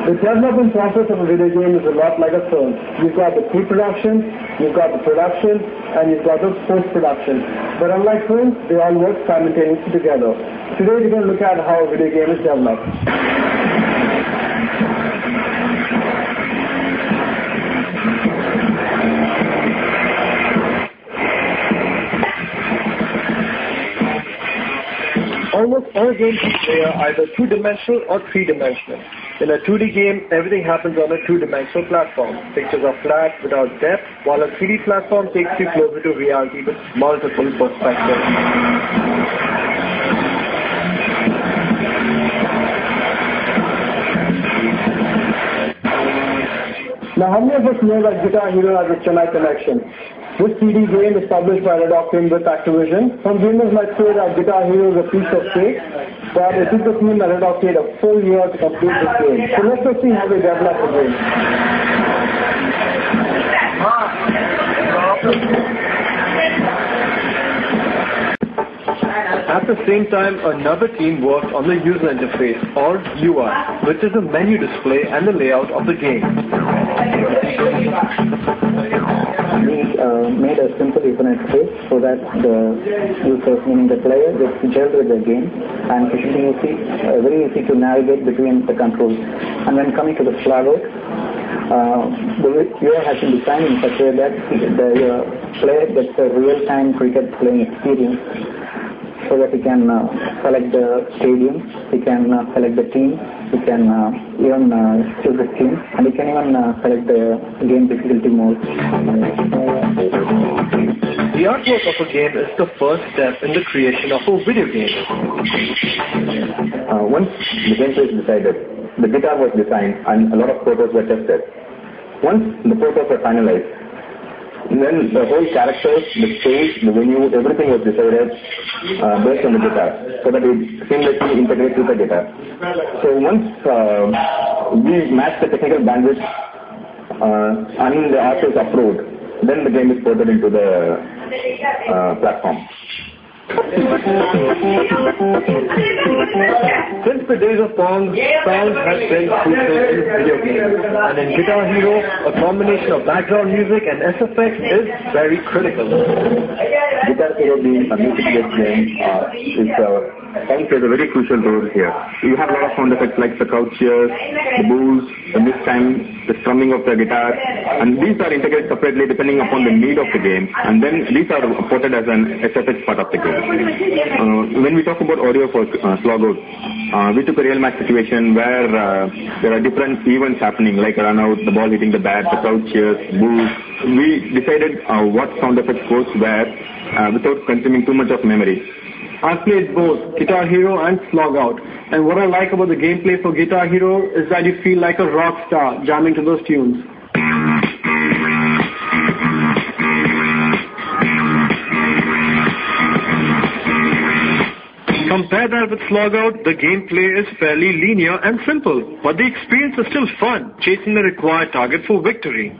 The development process of a video game is a lot like a film. You've got the pre-production, you've got the production, and you've got the post-production. But unlike films, they all work simultaneously together. Today we're going to look at how a video game is developed. Almost all games today are either two-dimensional or three-dimensional. In a 2D game, everything happens on a two-dimensional platform. Pictures are flat without depth, while a 3D platform takes you closer to reality with multiple perspectives. Now, how many of us know that Guitar Hero has a Chennai connection? This CD game is published by Octane with Activision. Some gamers might say that Guitar Hero is a piece of cake, but it took the team at Octane a full year to complete this game. So let's just see how they develop the game. At the same time, another team worked on the user interface, or UI, which is a menu display and the layout of the game. We made a simple user interface so that the users, meaning the player, gets gelled with the game and very easy to navigate between the controls. And when coming to the flag out, the UI has been designed in such a way that the player gets a real-time cricket playing experience, so that he can select the stadium, he can select the team, he can even choose the team, and he can even select the game difficulty mode. The artwork of a game is the first step in the creation of a video game. Once the gameplay is decided, the guitar was designed and a lot of photos were tested. Once the photos were finalized, then the whole characters, the stage, the venue, everything was decided based on the guitar, so that it seamlessly integrates with the guitar. So once we match the technical bandwidth and the art is approved, then the game is ported into the platform. Since the days of Pong, sound has been crucial in video games. And in Guitar Hero, a combination of background music and SFX is very critical. Guitar Hero being a music-based game sound plays a very crucial role here. You have a lot of sound effects like the crowd cheers, the boos, the miss time, the strumming of the guitar, and these are integrated separately depending upon the need of the game, and then these are ported as an SFX part of the game. When we talk about audio for Slogout, we took a real match situation where there are different events happening, like a run out, the ball hitting the bat, the crowd cheers, boos. We decided what sound effects goes where without consuming too much of memory. I've played both Guitar Hero and Slogout, and what I like about the gameplay for Guitar Hero is that you feel like a rock star jamming to those tunes. Compare that with Slogout, the gameplay is fairly linear and simple, but the experience is still fun, chasing the required target for victory.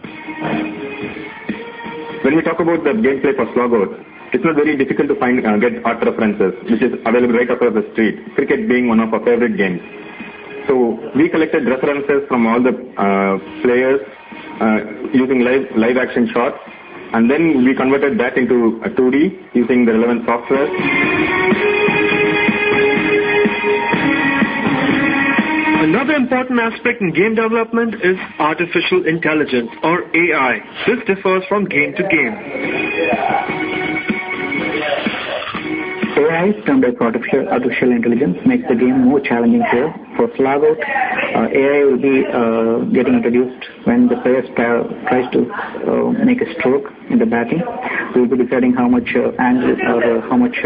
When we talk about the gameplay for Slogout, it's not very difficult to find get art references, which is available right across the street, cricket being one of our favorite games. So we collected references from all the players using live action shots, and then we converted that into a 2D using the relevant software. Another important aspect in game development is artificial intelligence, or AI. This differs from game to game. AI, termed as artificial intelligence, makes the game more challenging here. For Slogout, AI will be getting introduced when the player tries to make a stroke in the batting. We will be deciding how much angle or how much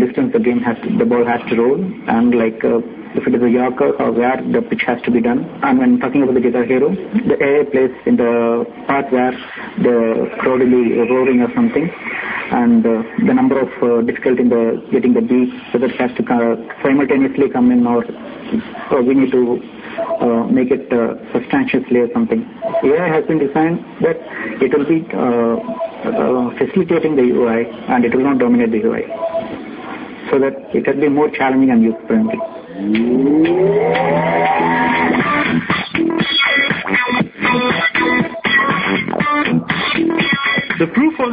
distance the ball has to roll, and if it is a Yorker or where the pitch has to be done. And when talking about the Guitar Hero, the AI plays in the part where the crowd will be roaring or something, and the number of difficulty in getting the beat, whether it has to simultaneously come in or we need to make it substantially or something. AI has been designed that it will be facilitating the UI and it will not dominate the UI, so that it can be more challenging and user-friendly.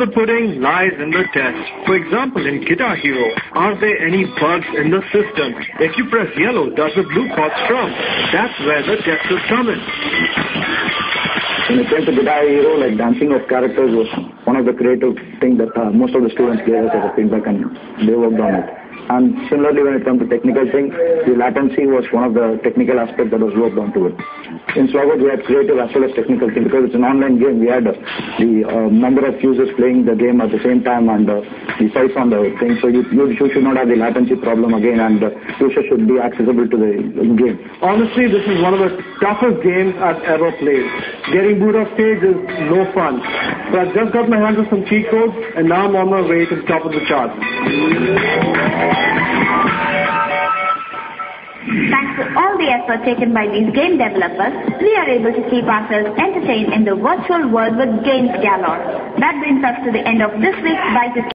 the pudding lies in the test. For example, in Guitar Hero, are there any bugs in the system? If you press yellow, does the blue chord strum? That's where the testers come in. When it came to Guitar Hero, like dancing of characters was one of the creative things that most of the students gave us as a feedback, and they worked on it. And similarly, when it comes to technical things, the latency was one of the technical aspects that was worked on to it. In Sluggout, we had creative as well as technical things because it's an online game. We had the number of users playing the game at the same time and the size on the thing. So you should not have the latency problem again, and users should be accessible to the game. Honestly, this is one of the toughest games I've ever played. Getting booed off stage is no fun. So I just got my hands on some cheat codes, and now I'm on my way to the top of the charts. Thanks to all the effort taken by these game developers, we are able to keep ourselves entertained in the virtual world with games galore. That brings us to the end of this week's Byte